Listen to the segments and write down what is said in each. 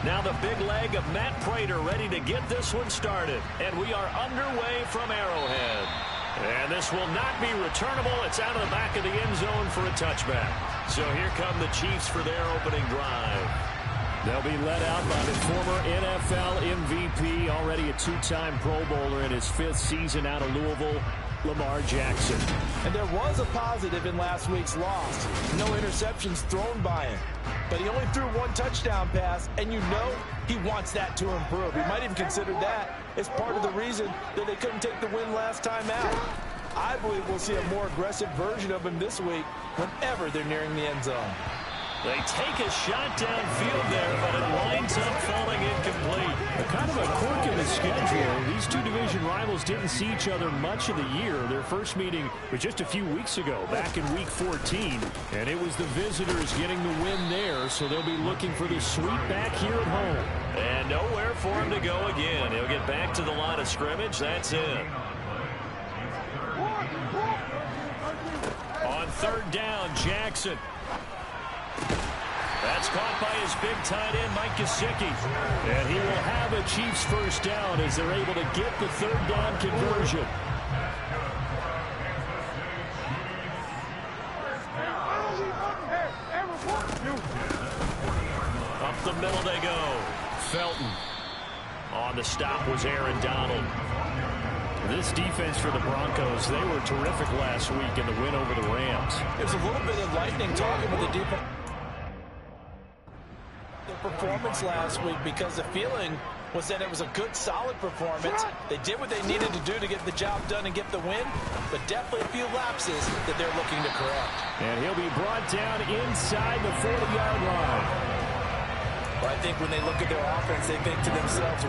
Now the big leg of Matt Prater ready to get this one started. And we are underway from Arrowhead. And this will not be returnable. It's out of the back of the end zone for a touchback. So here come the Chiefs for their opening drive. They'll be led out by the former NFL MVP, already a two-time Pro Bowler in his 5th season out of Louisville, Lamar Jackson. And there was a positive in last week's loss. No interceptions thrown by him. But he only threw 1 touchdown pass, and you know he wants that to improve. He might even consider that as part of the reason that they couldn't take the win last time out. I believe we'll see a more aggressive version of him this week whenever they're nearing the end zone. They take a shot downfield there, but it winds up falling incomplete. Kind of a quirk in the schedule. These two division rivals didn't see each other much of the year. Their first meeting was just a few weeks ago, back in Week 14. And it was the visitors getting the win there, so they'll be looking for the sweep back here at home. And nowhere for him to go again. He'll get back to the line of scrimmage. That's it. On 3rd down, Jackson. That's caught by his big tight end, Mike Gesicki. And he will have a Chiefs first down as they're able to get the 3rd down conversion. Up the middle they go. Felton. On the stop was Aaron Donald. This defense for the Broncos, they were terrific last week in the win over the Rams. There's a little bit of lightning talking with the defense. Performance last week, because the feeling was that it was a good, solid performance. They did what they needed to do to get the job done and get the win, but definitely a few lapses that they're looking to correct. And he'll be brought down inside the 40-yard line. Well, I think when they look at their offense, they think to themselves,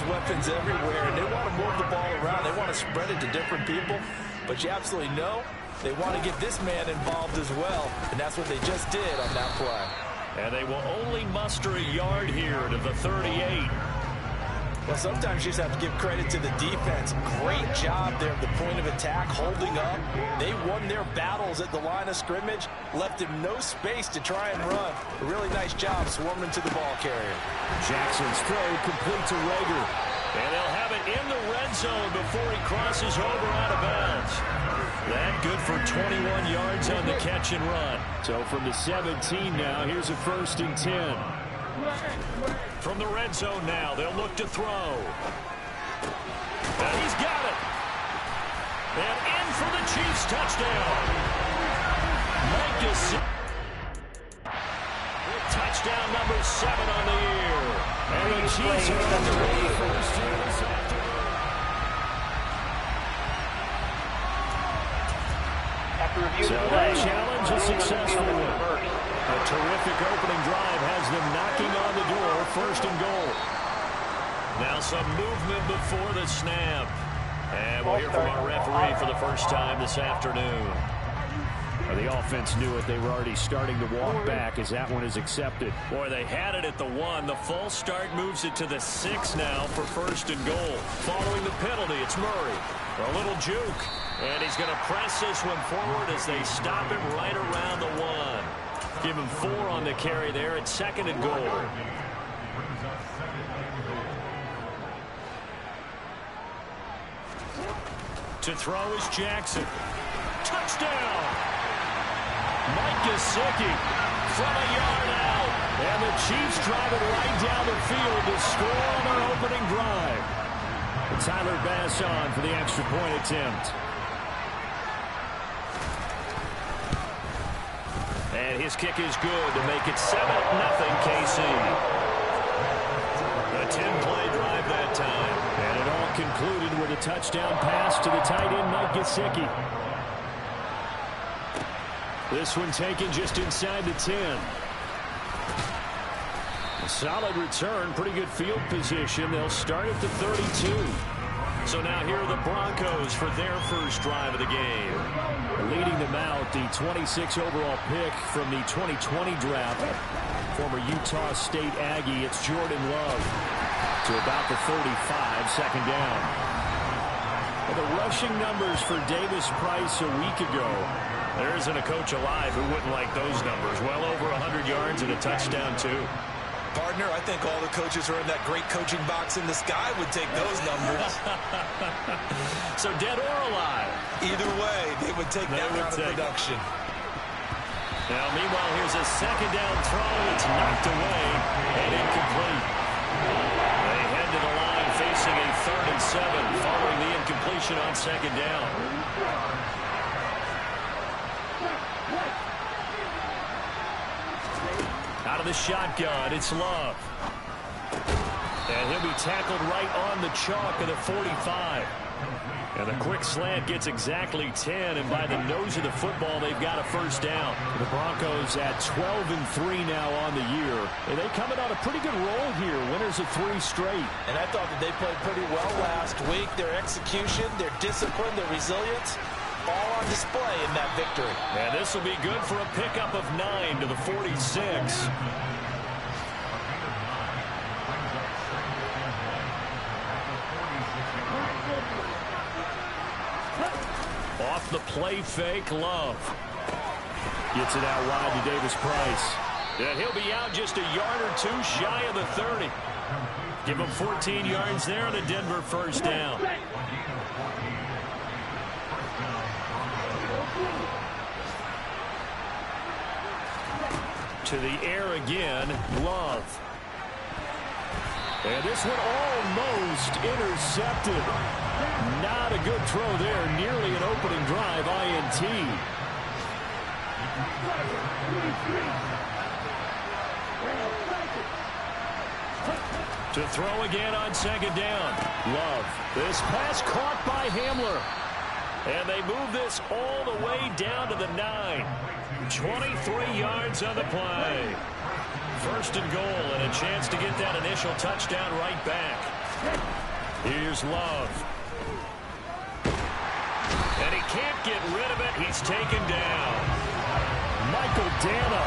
weapons everywhere, and they want to move the ball around. They want to spread it to different people, but you absolutely know they want to get this man involved as well, and that's what they just did on that play. And they will only muster a yard here to the 38. Well, sometimes you just have to give credit to the defense. Great job there at the point of attack, holding up. They won their battles at the line of scrimmage, left him no space to try and run. A really nice job swarming to the ball carrier. Jackson's throw complete to Lega. And they'll have it in the red zone before he crosses over out of bounds. That good for 21 yards on the catch and run. So from the 17 now, here's a 1st and 10. From the red zone now, they'll look to throw. And he's got it. And in for the Chiefs touchdown. Mike Gesicki. Touchdown number 7 on the year. And the Chiefs are on the way first here this afternoon. So that challenge is successful. A terrific opening drive has them knocking on the door, 1st and goal. Now some movement before the snap. And we'll hear from our referee for the first time this afternoon. The offense knew it. They were already starting to walk back as that one is accepted. Boy, they had it at the 1. The false start moves it to the 6 now for 1st and goal. Following the penalty, it's Murray. A little juke. And he's going to press this one forward as they stop him right around the 1. Give him 4 on the carry there at 2nd and goal. To throw is Jackson. Touchdown! Mike Gesicki from a yard out. And the Chiefs drive it right down the field to score on their opening drive. And Tyler Bass on for the extra point attempt. And his kick is good to make it 7-0 KC. A 10-play drive that time. And it all concluded with a touchdown pass to the tight end, Mike Gesicki. This one taken just inside the 10. A solid return, pretty good field position. They'll start at the 32. So now here are the Broncos for their first drive of the game. Leading them out, the 26 overall pick from the 2020 draft. Former Utah State Aggie, it's Jordan Love. To about the 35, 2nd down. Well, the rushing numbers for Davis Price a week ago. There isn't a coach alive who wouldn't like those numbers. Well over 100 yards and a touchdown, too. Partner, I think all the coaches are in that great coaching box in the sky would take those numbers. So dead or alive? Either way, they would take that kind of production. Now, meanwhile, here's a second down throw. It's knocked away and incomplete. They head to the line facing a 3rd and 7 following the incompletion on second down. Out of the shotgun, it's Love. And he'll be tackled right on the chalk of the 45. And the quick slant gets exactly 10, and by the nose of the football, they've got a first down. The Broncos at 12-3 now on the year. And they come in on a pretty good roll here, winners of 3 straight. And I thought that they played pretty well last week. Their execution, their discipline, their resilience, all on display in that victory. And this will be good for a pickup of 9 to the 46. Off the play fake, Love. Gets it out wide to Davis Price. And he'll be out just a yard or 2 shy of the 30. Give him 14 yards there and a Denver first down. To the air again, Love. And this one almost intercepted. Not a good throw there. Nearly an opening drive, INT. To throw again on second down. Love. This pass caught by Hamler. And they move this all the way down to the 9. 23 yards on the play. First and goal, and a chance to get that initial touchdown right back. Here's Love. And he can't get rid of it. He's taken down. Michael Dana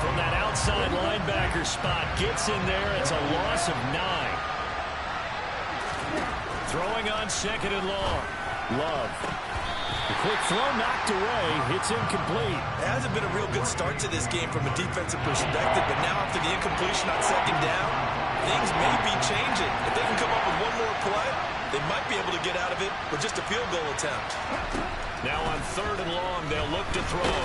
from that outside linebacker spot gets in there. It's a loss of 9. Throwing on second and long. Love. The quick throw knocked away. It's incomplete. It hasn't been a real good start to this game from a defensive perspective, but now after the incompletion on second down, things may be changing. If they can come up with one more play, they might be able to get out of it with just a field goal attempt. Now on third and long, they'll look to throw.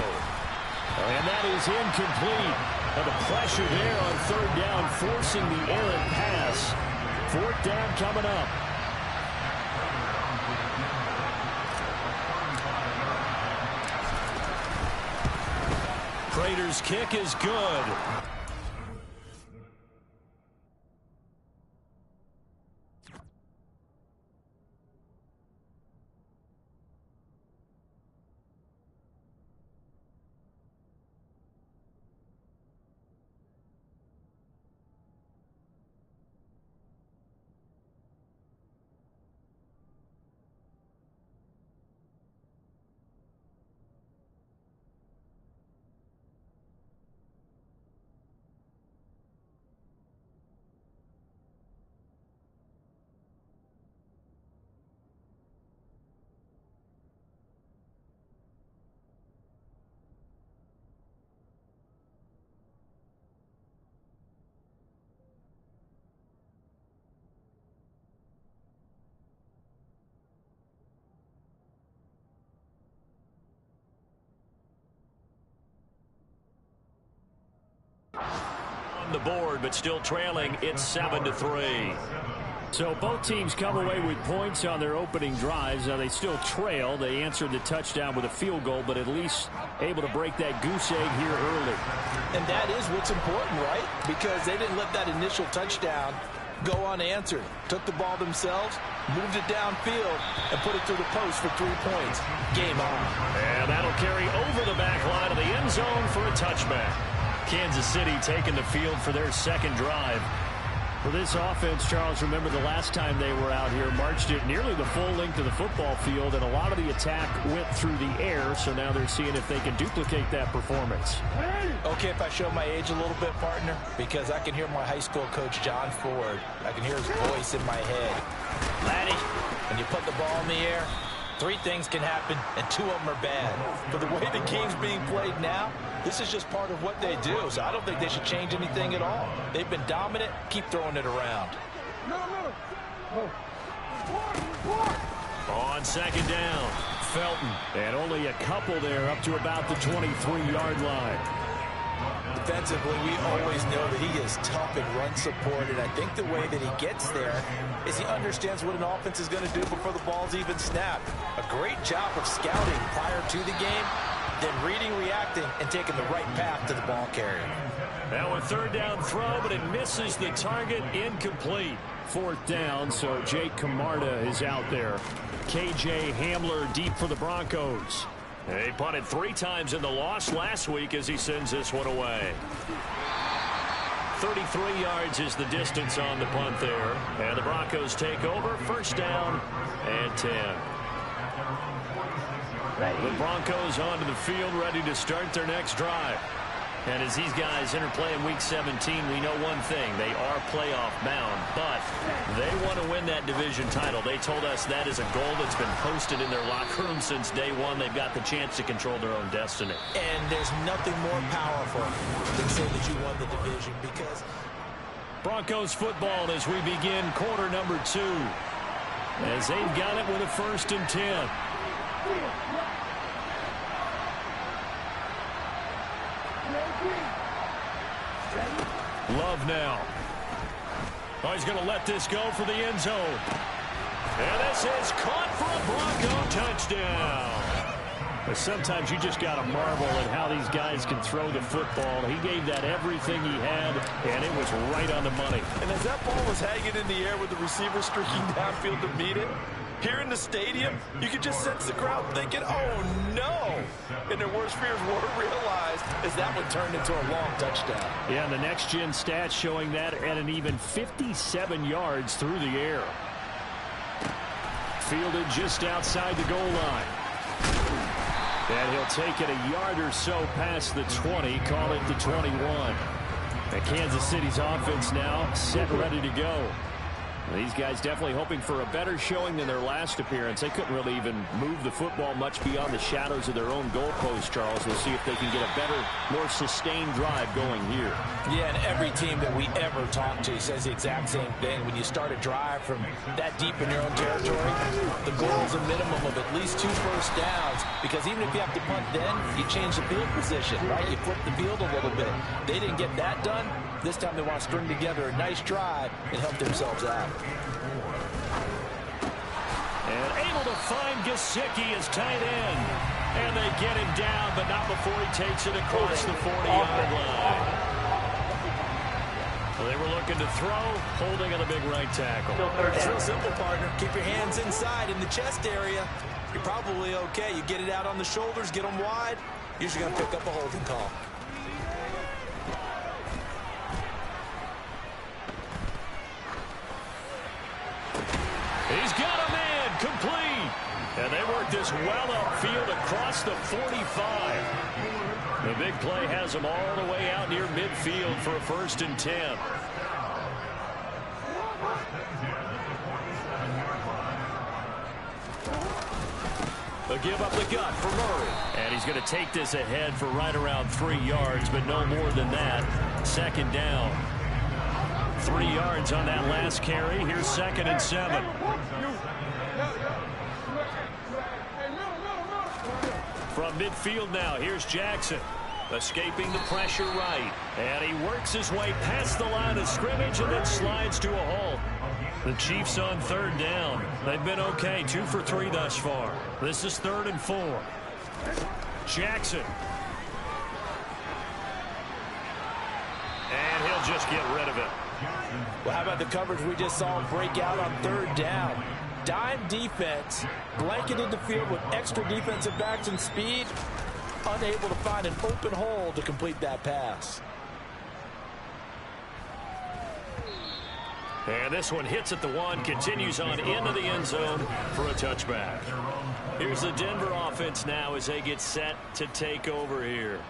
And that is incomplete. And the pressure there on third down, forcing the errant pass. Fourth down coming up. Prater's kick is good. On the board, but still trailing. It's 7-3. So both teams come away with points on their opening drives. Now they still trail. They answered the touchdown with a field goal, but at least able to break that goose egg here early. And that is what's important, right? Because they didn't let that initial touchdown go unanswered. Took the ball themselves, moved it downfield, and put it through the post for 3 points. Game on. And that'll carry over the back line of the end zone for a touchback. Kansas City taking the field for their second drive. For this offense, Charles, remember the last time they were out here, marched it nearly the full length of the football field, and a lot of the attack went through the air, so now they're seeing if they can duplicate that performance. Okay, if I show my age a little bit, partner, because I can hear my high school coach, John Ford. I can hear his voice in my head. Laddie, when you put the ball in the air, 3 things can happen, and 2 of them are bad. For the way the game's being played now, This is just part of what they do, so I don't think they should change anything at all. They've been dominant. Keep throwing it around. On second down, Felton. And only a couple there up to about the 23-yard line. Defensively, we always know that he is tough in run support, and I think the way that he gets there is he understands what an offense is going to do before the ball's even snapped. A great job of scouting prior to the game, then reading, reacting, and taking the right path to the ball carrier. Now a third down throw, but it misses the target, incomplete. Fourth down, so Jake Camarda is out there. KJ Hamler deep for the Broncos. He punted 3 times in the loss last week as he sends this one away. 33 yards is the distance on the punt there. And the Broncos take over. First down and 10. The Broncos onto the field, ready to start their next drive. And as these guys interplay in Week 17, we know one thing. They are playoff bound, but they want to win that division title. They told us that is a goal that's been posted in their locker room since day one. They've got the chance to control their own destiny. And there's nothing more powerful than saying that you won the division, because Broncos football as we begin quarter number 2. As they've got it with a 1st and 10. Love now. Oh, he's going to let this go for the end zone. And this is caught for a Bronco touchdown. But sometimes you just got to marvel at how these guys can throw the football. He gave that everything he had, and it was right on the money. And as that ball was hanging in the air with the receiver streaking downfield to meet it, here in the stadium, you could just sense the crowd thinking, oh, no. And their worst fears were realized as that one turned into a long touchdown. Yeah, and the next-gen stats showing that at an even 57 yards through the air. Fielded just outside the goal line. And he'll take it a yard or so past the 20, call it the 21. And Kansas City's offense now set and ready to go. These guys definitely hoping for a better showing than their last appearance. They couldn't really even move the football much beyond the shadows of their own goalpost, Charles. We'll see if they can get a better, more sustained drive going here. Yeah, and every team that we ever talk to says the exact same thing. When you start a drive from that deep in your own territory, the goal is a minimum of at least 2 first downs, because even if you have to punt then, you change the field position, right? You flip the field a little bit. They didn't get that done. This time they want to string together a nice drive and help themselves out. And able to find Gesicki as tight end. And they get him down, but not before he takes it across the 40-yard line. Well, they were looking to throw, holding on the big right tackle. It's real simple, partner. Keep your hands inside in the chest area. You're probably okay. You get it out on the shoulders, get them wide. Usually going to pick up a holding call. He's got a man complete. And they work this well upfield across the 45. The big play has them all the way out near midfield for a 1st and 10. They'll give up the gut for Murray. And he's going to take this ahead for right around 3 yards, but no more than that. 2nd down. 3 yards on that last carry. Here's 2nd and 7. From midfield now, here's Jackson. Escaping the pressure right. And he works his way past the line of scrimmage and then slides to a halt. The Chiefs on 3rd down. They've been okay, 2 for 3 thus far. This is 3rd and 4. Jackson. And he'll just get rid of it. Well, how about the coverage we just saw break out on 3rd down? Dime defense, blanketed the field with extra defensive backs and speed, unable to find an open hole to complete that pass. And this one hits at the 1, continues on into the end zone for a touchback. Here's the Denver offense now as they get set to take over here.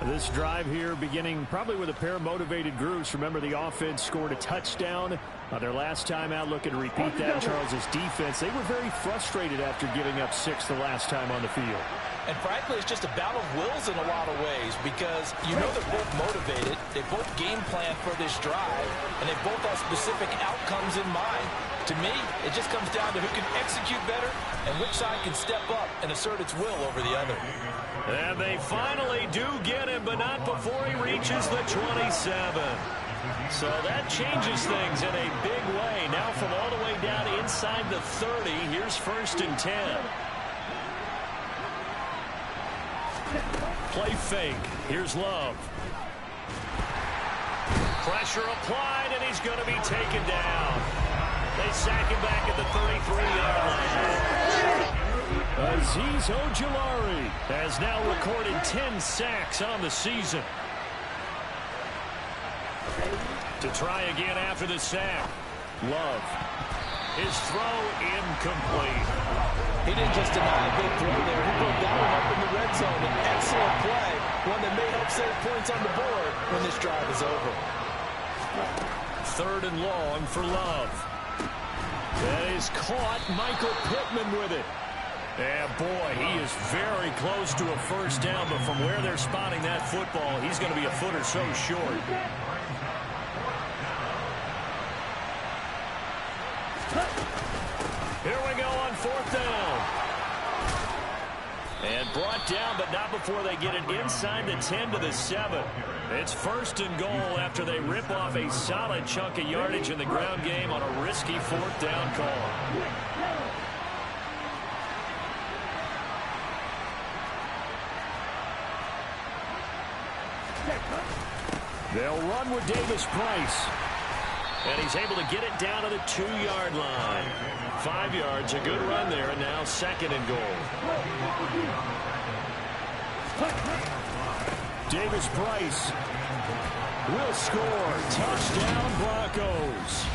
This drive here beginning probably with a pair of motivated groups. Remember, the offense scored a touchdown their last time out. Looking to repeat that. Charles's defense, they were very frustrated after giving up 6 the last time on the field. And frankly, it's just a battle of wills in a lot of ways because you know they're both motivated, they both game plan for this drive, and they both have specific outcomes in mind. To me, it just comes down to who can execute better and which side can step up and assert its will over the other. And they finally do get him, but not before he reaches the 27. So that changes things in a big way. Now from all the way down inside the 30, here's 1st and 10. Play fake. Here's Love. Pressure applied, and he's going to be taken down. They sack him back at the 33-yard line. Azeez Ojulari has now recorded 10 sacks on the season. To try again after the sack. Love. His throw incomplete. He didn't just deny a big throw there. He broke that one up in the red zone. An excellent play. One that may help save points on the board when this drive is over. 3rd and long for Love. That is caught. Michael Pittman with it. And boy, he is very close to a first down, but from where they're spotting that football, he's going to be a foot or so short. Here we go on 4th down. And brought down, but not before they get it inside the 10 to the 7. It's 1st and goal after they rip off a solid chunk of yardage in the ground game on a risky 4th down call. They'll run with Davis Price. And he's able to get it down to the 2-yard line. 5 yards, a good run there, and now 2nd and goal. Davis Price will score. Touchdown, Broncos.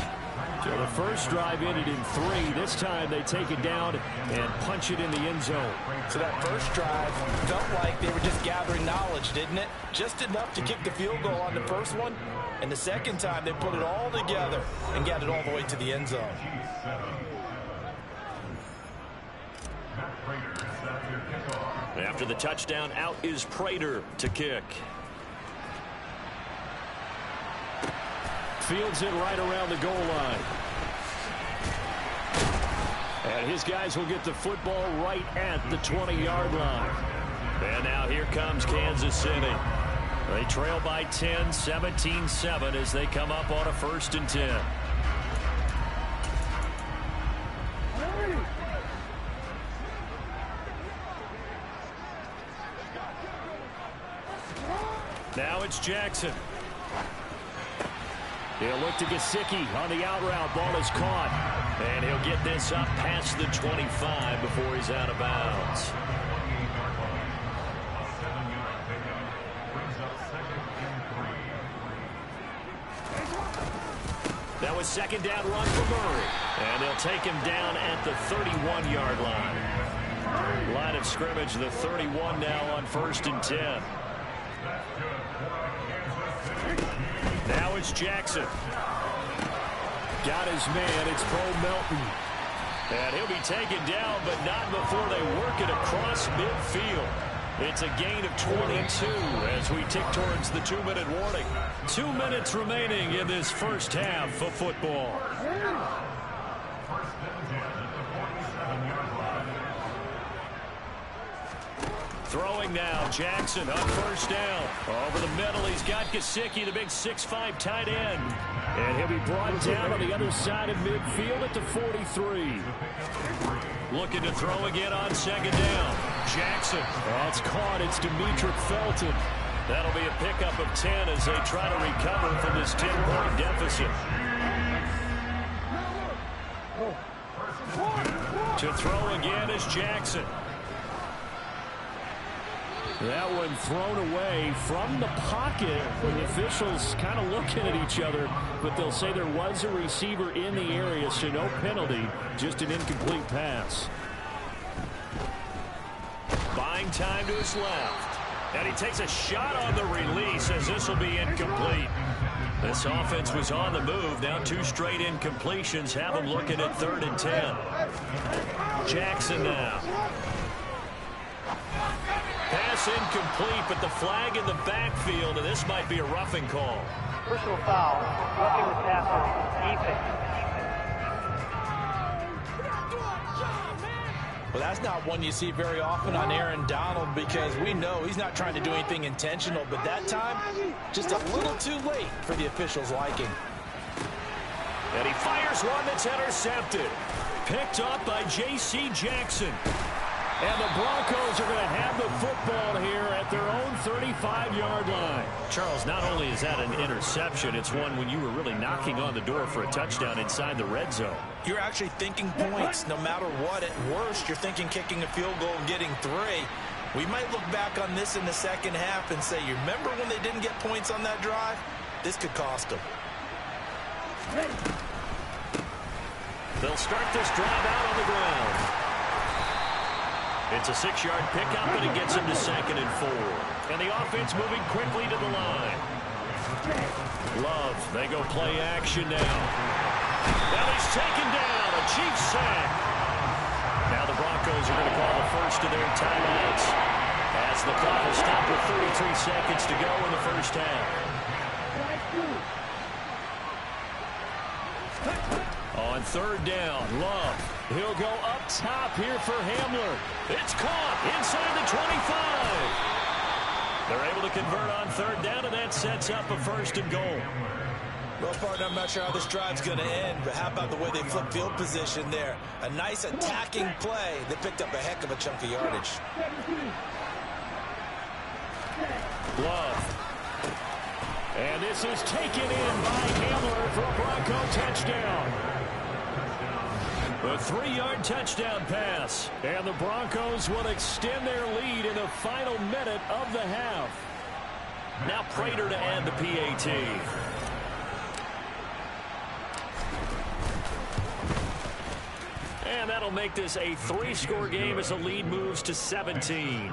So the first drive ended in 3. This time they take it down and punch it in the end zone. So that first drive felt like they were just gathering knowledge, didn't it? Just enough to kick the field goal on the first one. And the second time they put it all together and got it all the way to the end zone. After the touchdown, out is Prater to kick. Fields it right around the goal line. And his guys will get the football right at the 20-yard line. And now here comes Kansas City. They trail by 10, 17-7 as they come up on a 1st and 10. Now it's Jackson. He'll look to Gesicki on the out route. Ball is caught. And he'll get this up past the 25 before he's out of bounds. That was 2nd down run for Murray. And they'll take him down at the 31-yard line. Line of scrimmage, the 31 now on 1st and 10. Now it's Jackson. Got his man. It's Bo Melton. And he'll be taken down, but not before they work it across midfield. It's a gain of 22 as we tick towards the 2-minute warning. 2 minutes remaining in this first half of football. Throwing now, Jackson on 1st down. Over the middle, he's got Gesicki, the big 6'5" tight end. And he'll be brought down on the other side of midfield at the 43. Looking to throw again on 2nd down. Jackson. That's caught. It's Demetric Felton. That'll be a pickup of 10 as they try to recover from this 10-point deficit. To throw again is Jackson. That one thrown away from the pocket. The officials kind of looking at each other, but they'll say there was a receiver in the area, so no penalty, just an incomplete pass. Buying time to his left. And he takes a shot on the release as this will be incomplete. This offense was on the move. Now 2 straight incompletions have them looking at 3rd and 10. Jackson now. pass incomplete, but the flag in the backfield, and this might be a roughing call. Personal foul, roughing the passer, defense. Well, that's not one you see very often on Aaron Donald, because we know he's not trying to do anything intentional, but that time, just a little too late for the officials' liking. And he fires one that's intercepted. Picked up by J.C. Jackson. And the Broncos are going to have the football here at their own 35-yard line. Charles, not only is that an interception, it's one when you were really knocking on the door for a touchdown inside the red zone. You're actually thinking points no matter what. At worst, you're thinking kicking a field goal and getting 3. We might look back on this in the second half and say, you remember when they didn't get points on that drive? This could cost them. They'll start this drive out on the ground. It's a 6-yard pickup, and it gets him to 2nd and 4. And the offense moving quickly to the line. Love, they go play action now. Now he's taken down, a Chiefs sack. Now the Broncos are going to call the first of their timeouts as the clock will stop with 33 seconds to go in the first half. On 3rd down, Love. He'll go up top here for Hamler. It's caught inside the 25. They're able to convert on 3rd down, and that sets up a 1st and goal. Well, partner, I'm not sure how this drive's going to end, but how about the way they flip field position there? A nice attacking play. They picked up a heck of a chunk of yardage. Love. And this is taken in by Hamler for a Bronco touchdown. A 3-yard touchdown pass. And the Broncos will extend their lead in the final minute of the half. Now Prater to add the PAT. And that'll make this a 3-score game as the lead moves to 17.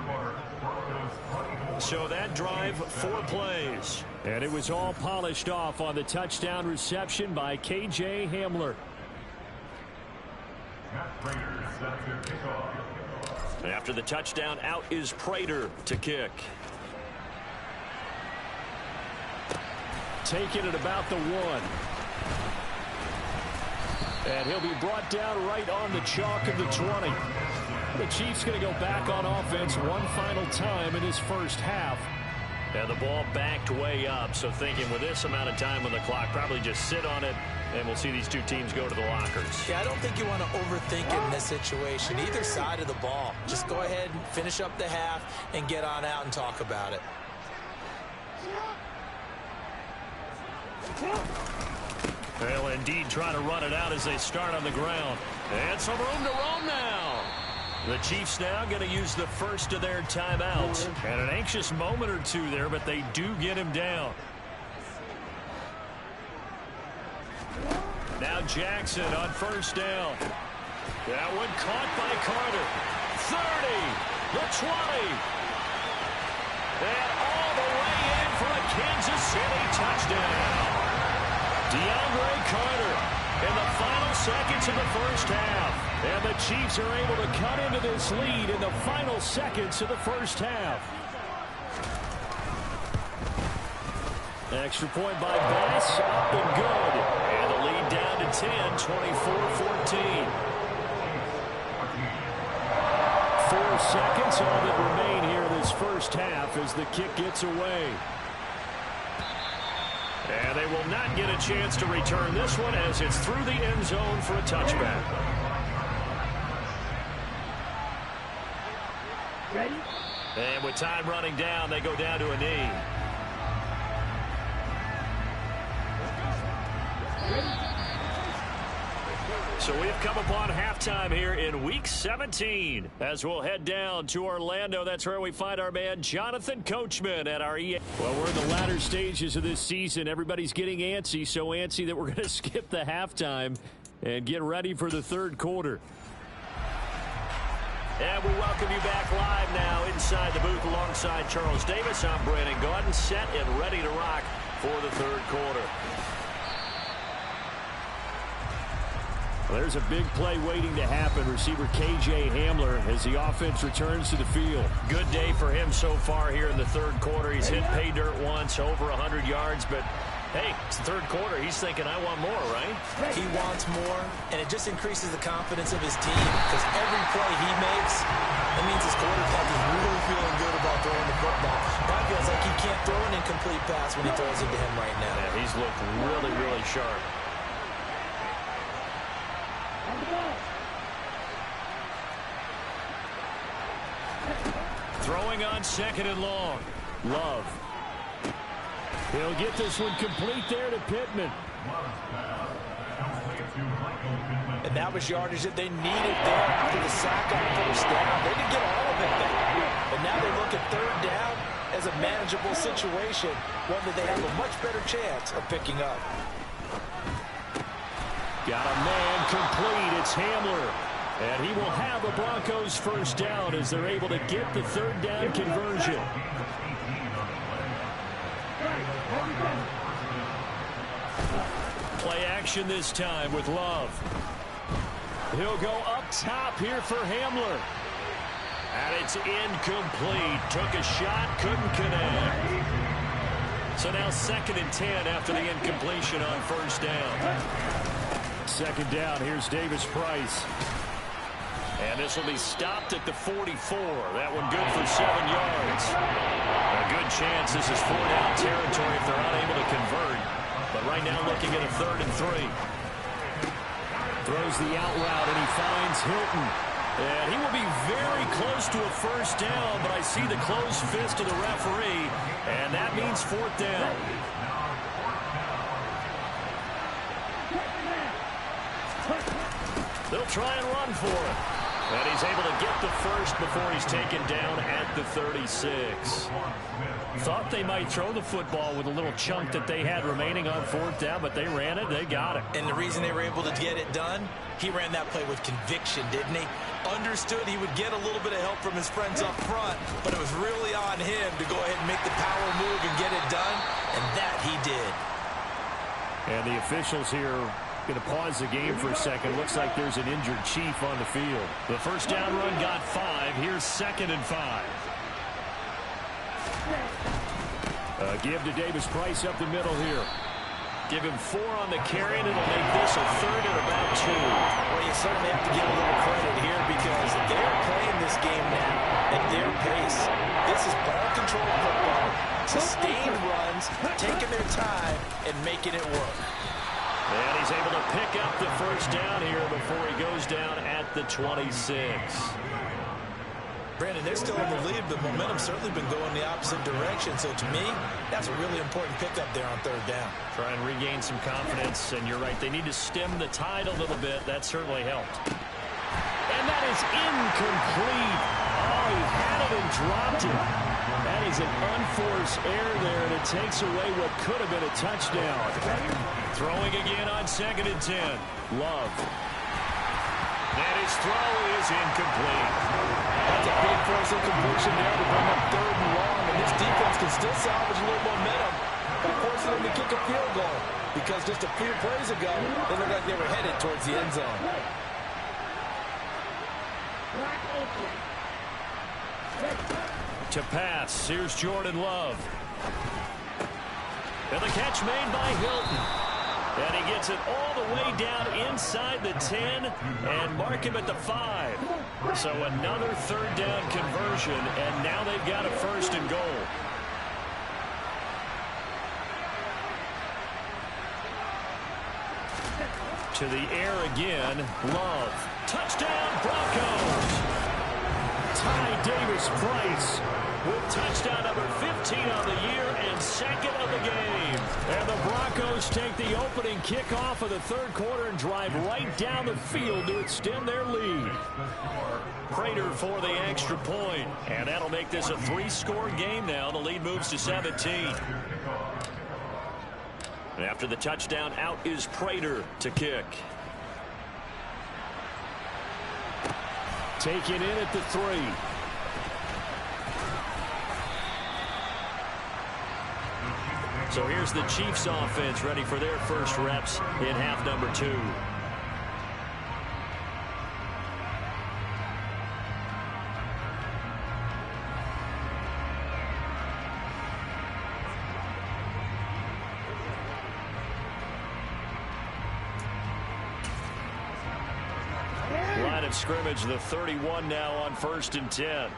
So that drive, 4 plays. And it was all polished off on the touchdown reception by K.J. Hamler. After the touchdown, out is Prater to kick. Taken at about the 1. And he'll be brought down right on the chalk of the 20. The Chiefs going to go back on offense one final time in his first half. And the ball backed way up, so thinking with this amount of time on the clock, probably just sit on it, and we'll see these two teams go to the lockers. Yeah, I don't think you want to overthink it in this situation. Either side of the ball. Just go ahead and finish up the half and get on out and talk about it. They'll indeed try to run it out as they start on the ground. And some room to roam now. The Chiefs now going to use the first of their timeouts. And an anxious moment or two there, but they do get him down. Now Jackson on 1st down. That one caught by Carter. 30, the 20. And all the way in for a Kansas City touchdown. DeAndre Carter in the final seconds of the first half. And the Chiefs are able to cut into this lead in the final seconds of the first half. Extra point by Bass, up and good. And the lead down to 10, 24-14. 4 seconds all that remain here this first half as the kick gets away. And they will not get a chance to return this one as it's through the end zone for a touchback. Ready? And with time running down, they go down to a knee. So we've come upon halftime here in Week 17 as we'll head down to Orlando. That's where we find our man Jonathan Coachman at our EA. Well, we're in the latter stages of this season. Everybody's getting antsy, so antsy that we're going to skip the halftime and get ready for the third quarter. And we welcome you back live now inside the booth alongside Charles Davis. I'm Brandon Gaudin, set and ready to rock for the third quarter. There's a big play waiting to happen. Receiver K.J. Hamler as the offense returns to the field. Good day for him so far here in the third quarter. He's hit pay dirt once, over 100 yards, but hey, it's the third quarter. He's thinking, I want more, right? He wants more, and it just increases the confidence of his team because every play he makes, that means his quarterback is really feeling good about throwing the football. Now it feels like he can't throw an incomplete pass when he throws it to him right now. Yeah, he's looked really, really sharp. Throwing on second and long. Love. He'll get this one complete there to Pittman. And that was yardage that they needed there after the sack on first down. They didn't get all of it there. But now they look at third down as a manageable situation, one that they have a much better chance of picking up. Got a man complete. It's Hamler. And he will have a Broncos first down as they're able to get the third down conversion. Play action this time with Love. He'll go up top here for Hamler. And it's incomplete. Took a shot, couldn't connect. So now 2nd and 10 after the incompletion on first down. Second down, here's Davis Price. And this will be stopped at the 44. That one good for 7 yards. A good chance this is 4-down territory if they're unable to convert. But right now looking at a 3rd and 3. Throws the out route and he finds Hilton. And he will be very close to a first down, but I see the closed fist of the referee, and that means 4th down. They'll try and run for it. And he's able to get the first before he's taken down at the 36. Thought they might throw the football with a little chunk that they had remaining on 4th down, but they ran it, they got it. And the reason they were able to get it done, he ran that play with conviction, didn't he? Understood he would get a little bit of help from his friends up front, but it was really on him to go ahead and make the power move and get it done, and that he did. And the officials here going to pause the game for a second. Looks like there's an injured Chief on the field. The first down run got 5. Here's 2nd and 5. Give to Davis Price up the middle here. Give him 4 on the carry, and it'll make this a 3rd and about 2. Well, you certainly have to give a little credit here because they're playing this game now at their pace. This is ball control football, sustained runs, taking their time and making it work. And he's able to pick up the first down here before he goes down at the 26. Brandon, they're still in the lead, but momentum's certainly been going the opposite direction. So to me, that's a really important pickup there on 3rd down. Try and regain some confidence, and you're right, they need to stem the tide a little bit. That certainly helped. And that is incomplete. Oh, he had it and dropped it. That is an unforced error there, and it takes away what could have been a touchdown. Throwing again on 2nd and 10. Love. And his throw is incomplete. That's a big force incompletion there to bring up 3rd and long, and this defense can still salvage a little momentum by forcing them to kick a field goal because just a few plays ago, they looked like they were headed towards the end zone. To pass, here's Jordan Love. And the catch made by Hilton. And he gets it all the way down inside the 10 and mark him at the 5. So another 3rd down conversion, and now they've got a 1st and goal. To the air again, Love. Touchdown, Broncos! Ty Davis Price with touchdown number 15 on the year and 2nd of the game. And the Broncos take the opening kickoff of the 3rd quarter and drive right down the field to extend their lead. Prater for the extra point, and that'll make this a 3-score game now. The lead moves to 17. And after the touchdown, out is Prater to kick. Taken in at the 3. So here's the Chiefs offense ready for their first reps in half number 2. line of scrimmage, the 31 now on 1st and 10.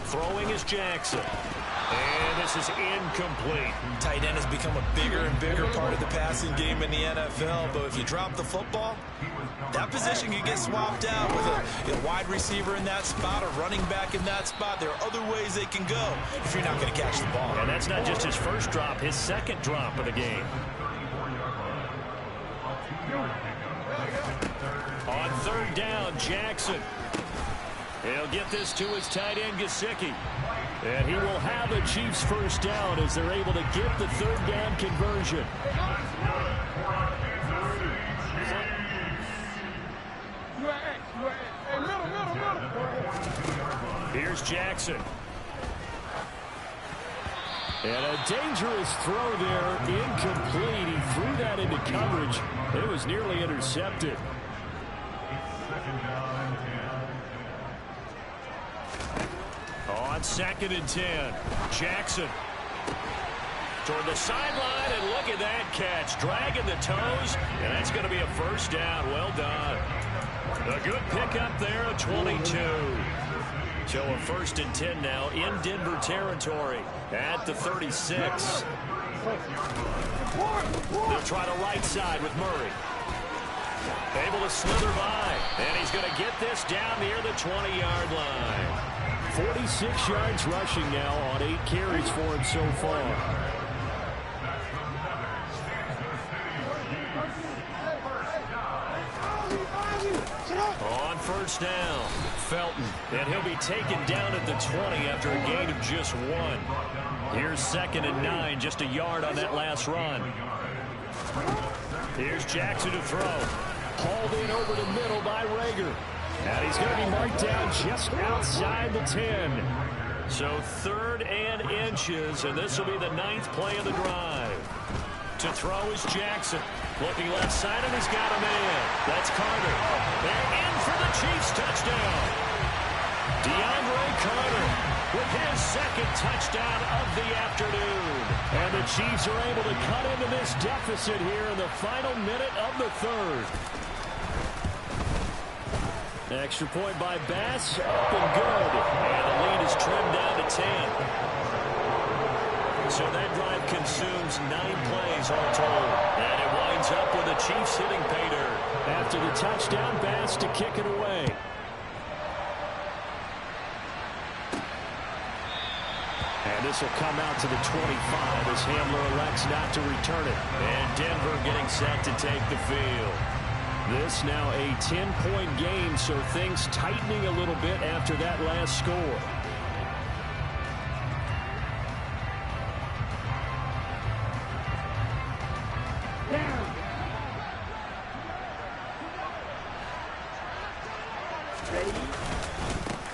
Throwing is Jackson. And this is incomplete. Tight end has become a bigger and bigger part of the passing game in the NFL, but if you drop the football, that position can get swapped out with a wide receiver in that spot, a running back in that spot. There are other ways they can go if you're not going to catch the ball. And that's not just his first drop, his second drop of the game. On 3rd down, Jackson. He'll get this to his tight end, Gesicki. And he will have the Chiefs first down as they're able to get the 3rd down conversion. Here's Jackson. And a dangerous throw there, incomplete. He threw that into coverage. It was nearly intercepted. On 2nd and 10, Jackson toward the sideline, and look at that catch, dragging the toes, and that's going to be a first down. Well done. A good pickup there at 22. So a 1st and 10 now in Denver territory at the 36. They'll try the right side with Murray. Able to slither by, and he's going to get this down near the 20-yard line. 46 yards rushing now on 8 carries for him so far. On 1st down, Felton, and he'll be taken down at the 20 after a gain of just 1. Here's 2nd and 9, just a yard on that last run. Here's Jackson to throw. Hauled in over the middle by Rager. And he's going to be marked down just outside the 10. So 3rd and inches, and this will be the 9th play of the drive. To throw is Jackson. Looking left side, and he's got a man. That's Carter. They're in for the Chiefs touchdown. DeAndre Carter with his 2nd touchdown of the afternoon. And the Chiefs are able to cut into this deficit here in the final minute of the 3rd. Extra point by Bass, up and good. And the lead is trimmed down to 10. So that drive consumes 9 plays all told. And it winds up with the Chiefs hitting pay dirt. After the touchdown, Bass to kick it away. And this will come out to the 25 as Hamler elects not to return it. And Denver getting set to take the field. This now a 10-point game, so things tightening a little bit after that last score.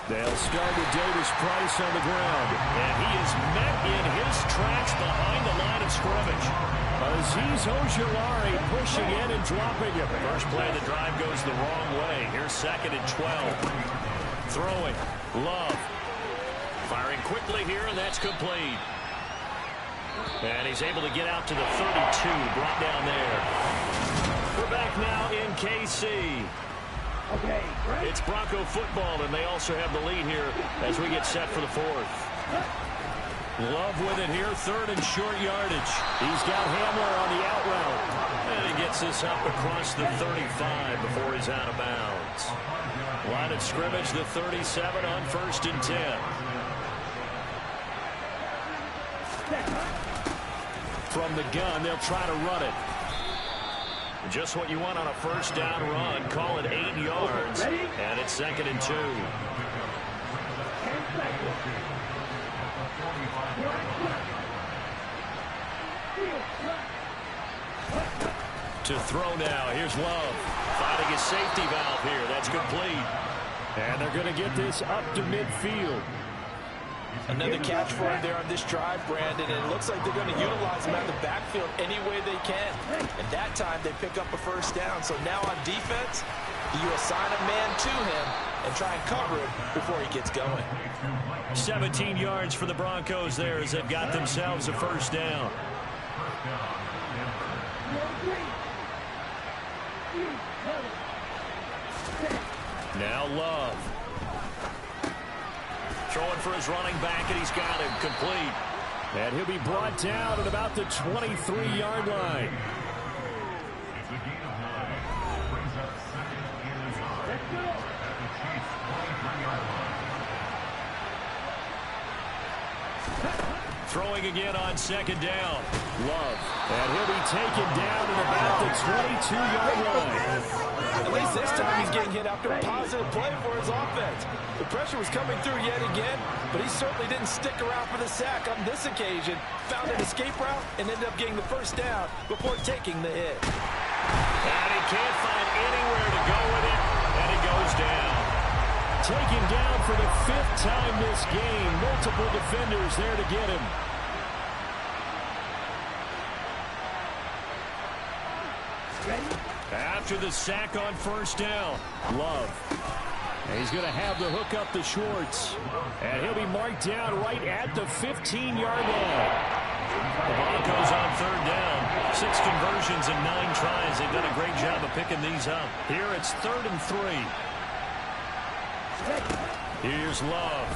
They'll start with Davis Price on the ground. And he is met in his tracks behind the line of scrimmage. Azeez Ojulari pushing in and dropping it. First play of the drive goes the wrong way. Here's 2nd and 12. Throwing. Love. Firing quickly here, and that's complete. And he's able to get out to the 32. Brought down there. We're back now in KC. Okay, great. It's Bronco football, and they also have the lead here as we get set for the 4th. Love with it here, 3rd and short yardage. He's got Hamler on the out route. And he gets this up across the 35 before he's out of bounds. Line of scrimmage, the 37 on 1st and 10. From the gun, they'll try to run it. Just what you want on a 1st down run. Call it 8 yards. And it's 2nd and 2. To throw now. Here's Love. Finding his safety valve here. That's complete. And they're going to get this up to midfield. Another catch for him there on this drive, Brandon, and it looks like they're going to utilize him out of the backfield any way they can. And that time they pick up a 1st down. So now on defense, you assign a man to him and try and cover him before he gets going. 17 yards for the Broncos there as they've got themselves a 1st down. Now Love. Throwing for his running back, and he's got him complete. And he'll be brought down at about the 23-yard line. Throwing again on second down. Love. And he'll be taken down at about the 22-yard line. At least this time he's getting hit after a positive play for his offense. The pressure was coming through yet again, but he certainly didn't stick around for the sack on this occasion. Found an escape route and ended up getting the first down before taking the hit. And he can't find anywhere to go with it, and he goes down. Taken down for the 5th time this game. Multiple defenders there to get him. After the sack on first down. Love. And he's going to have the hook up to Schwartz. And he'll be marked down right at the 15-yard line. The Broncos on third down. 6 conversions and 9 tries. They've done a great job of picking these up. Here it's 3rd and 3. Here's Love.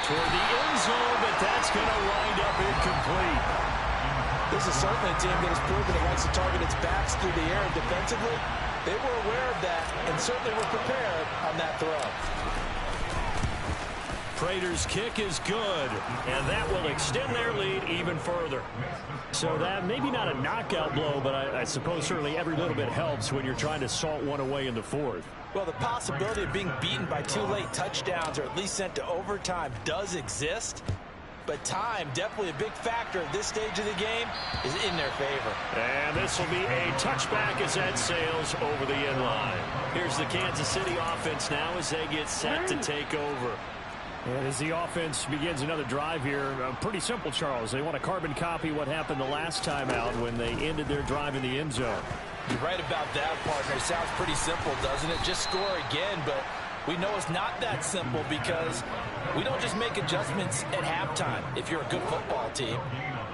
Toward the end zone, but that's going to wind up incomplete. This is certainly a team that has proven it likes to target its backs through the air defensively. They were aware of that and certainly were prepared on that throw. Prater's kick is good, and that will extend their lead even further. So that maybe not a knockout blow, but I suppose certainly every little bit helps when you're trying to salt one away in the 4th. Well, the possibility of being beaten by 2 late touchdowns or at least sent to overtime does exist. But time, definitely a big factor at this stage of the game, is in their favor. And this will be a touchback as that sails over the end line. Here's the Kansas City offense now as they get set to take over. And as the offense begins another drive here, pretty simple, Charles. They want to carbon copy what happened the last time out when they ended their drive in the end zone. You're right about that, partner. Sounds pretty simple, doesn't it? Just score again, but we know it's not that simple because we don't just make adjustments at halftime if you're a good football team.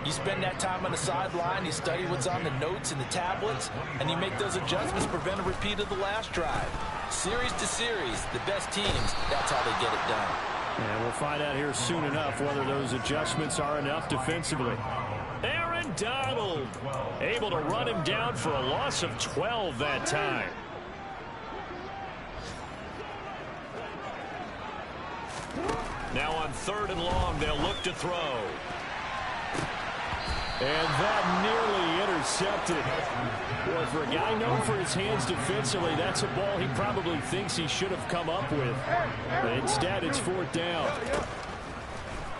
You spend that time on the sideline, you study what's on the notes and the tablets, and you make those adjustments to prevent a repeat of the last drive. Series to series, the best teams, that's how they get it done. And we'll find out here soon enough whether those adjustments are enough defensively. Aaron Donald able to run him down for a loss of 12 that time. Now on 3rd and long, they'll look to throw. And that nearly intercepted. Boy, for a guy known for his hands defensively, that's a ball he probably thinks he should have come up with. But instead, it's 4th down.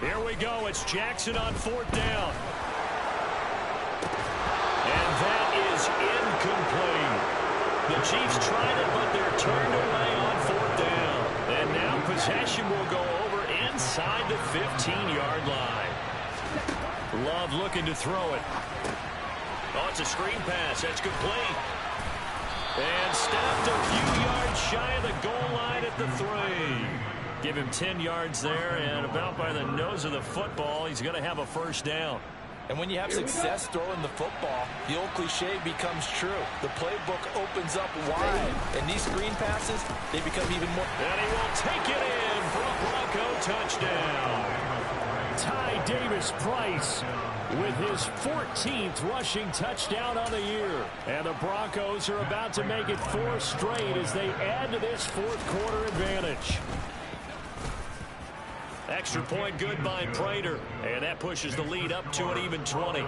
Here we go. It's Jackson on 4th down. And that is incomplete. The Chiefs tried it, but they're turned away on 4th down. And now possession will go over inside the 15-yard line. Love looking to throw it. Oh, it's a screen pass. That's complete. And stopped a few yards shy of the goal line at the 3. Give him 10 yards there, and about by the nose of the football, he's going to have a first down. And when you have success throwing the football, the old cliche becomes true. The playbook opens up wide, and these screen passes, they become even more. And he will take it in for a Bronco touchdown. Ty Davis-Price with his 14th rushing touchdown on the year. And the Broncos are about to make it 4 straight as they add to this 4th quarter advantage. Extra point good by Prater, and that pushes the lead up to an even 20.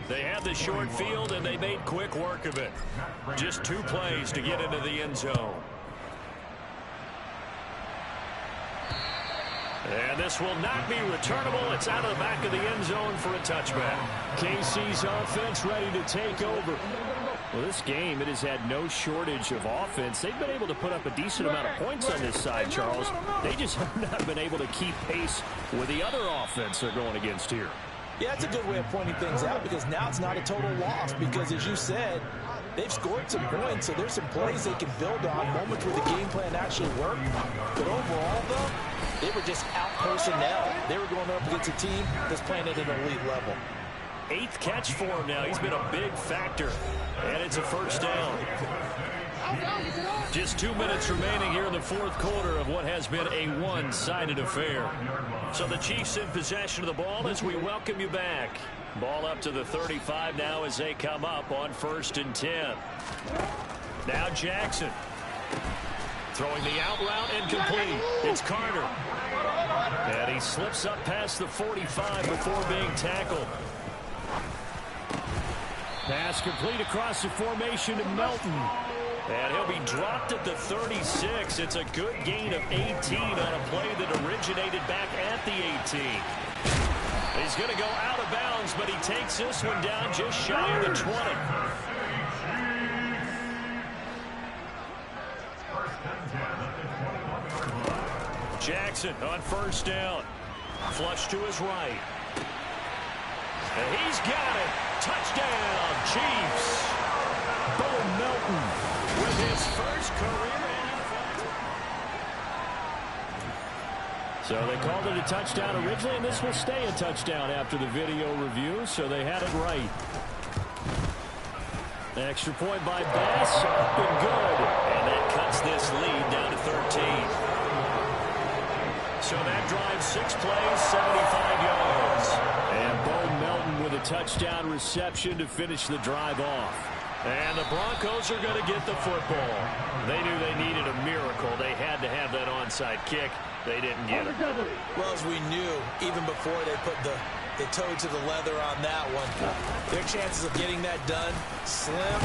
They had the short field, and they made quick work of it. Just 2 plays to get into the end zone. And this will not be returnable. It's out of the back of the end zone for a touchback. KC's offense ready to take over. Well, this game, it has had no shortage of offense. They've been able to put up a decent amount of points on this side, Charles. They just have not been able to keep pace with the other offense they're going against here. Yeah, that's a good way of pointing things out because now it's not a total loss because, as you said, they've scored some points, so there's some plays they can build on, moments where the game plan actually worked. But overall, though, they were just out personnel. They were going up against a team that's playing at an elite level. 8th catch for him now. He's been a big factor. And it's a first down. Just 2 minutes remaining here in the fourth quarter of what has been a one-sided affair. So the Chiefs in possession of the ball as we welcome you back. Ball up to the 35 now as they come up on 1st and 10. Now Jackson. Throwing the out route and complete. It's Carter. And he slips up past the 45 before being tackled. Pass complete across the formation to Melton. And he'll be dropped at the 36. It's a good gain of 18 on a play that originated back at the 18. He's going to go out of bounds, but he takes this one down just shy of the 20. Jackson on first down. Flush to his right. And he's got it. Touchdown, Chiefs. Bo Melton with his first career NFL. So they called it a touchdown originally, and this will stay a touchdown after the video review, so they had it right. Extra point by Bass, up and good. And that cuts this lead down to 13. So that drives 6 plays, 75 yards. And Bo Melton with a touchdown reception to finish the drive off. And the Broncos are going to get the football. They knew they needed a miracle. They had to have that onside kick. They didn't get it. Well, as we knew, even before they put the toe to the leather on that one, their chances of getting that done, slim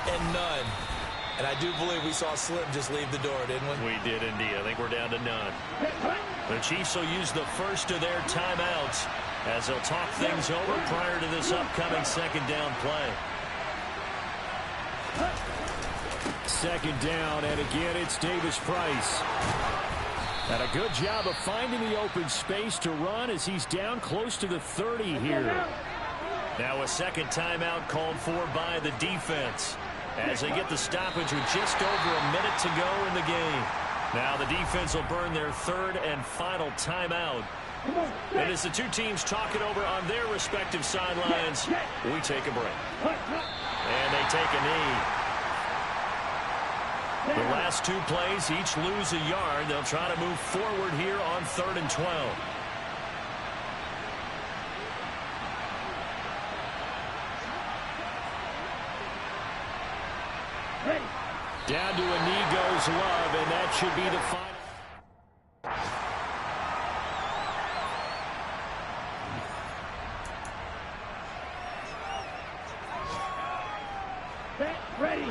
and none. And I do believe we saw Slim just leave the door, didn't we? We did indeed. I think we're down to none. The Chiefs will use the first of their timeouts as they'll talk things over prior to this upcoming second down play. Second down, and again it's Davis Price. And a good job of finding the open space to run as he's down close to the 30 here. Now a second timeout called for by the defense as they get the stoppage with just over a minute to go in the game. Now the defense will burn their third and final timeout. And as the two teams talk it over on their respective sidelines, we take a break. And they take a knee. The last 2 plays, each lose a yard. They'll try to move forward here on 3rd and 12. Down to a knee goes Love, and that should be the final. Ready.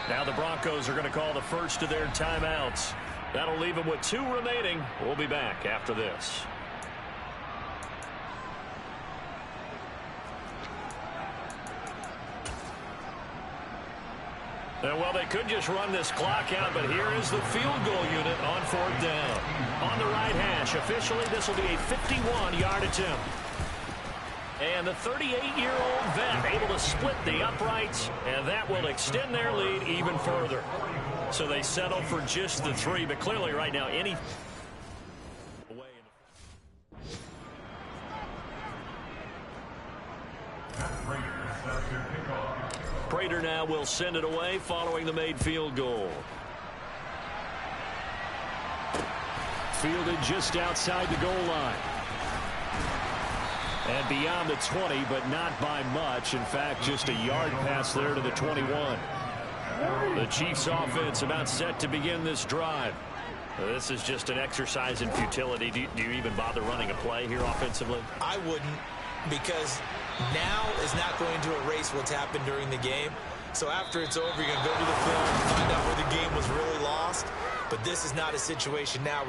Now the Broncos are going to call the first of their timeouts. That'll leave them with 2 remaining. We'll be back after this. Well, they could just run this clock out, but here is the field goal unit on 4th down. On the right hash, officially this will be a 51-yard attempt. And the 38-year-old vet able to split the uprights, and that will extend their lead even further. So they settle for just the 3, but clearly right now any... Prater now will send it away following the made field goal. Fielded just outside the goal line. And beyond the 20, but not by much. In fact, just a yard pass there to the 21. The Chiefs offense about set to begin this drive. This is just an exercise in futility. Do you even bother running a play here offensively? I wouldn't, because now is not going to erase what's happened during the game. So after it's over, you're going to go to the film and find out where the game was really lost. But this is not a situation now where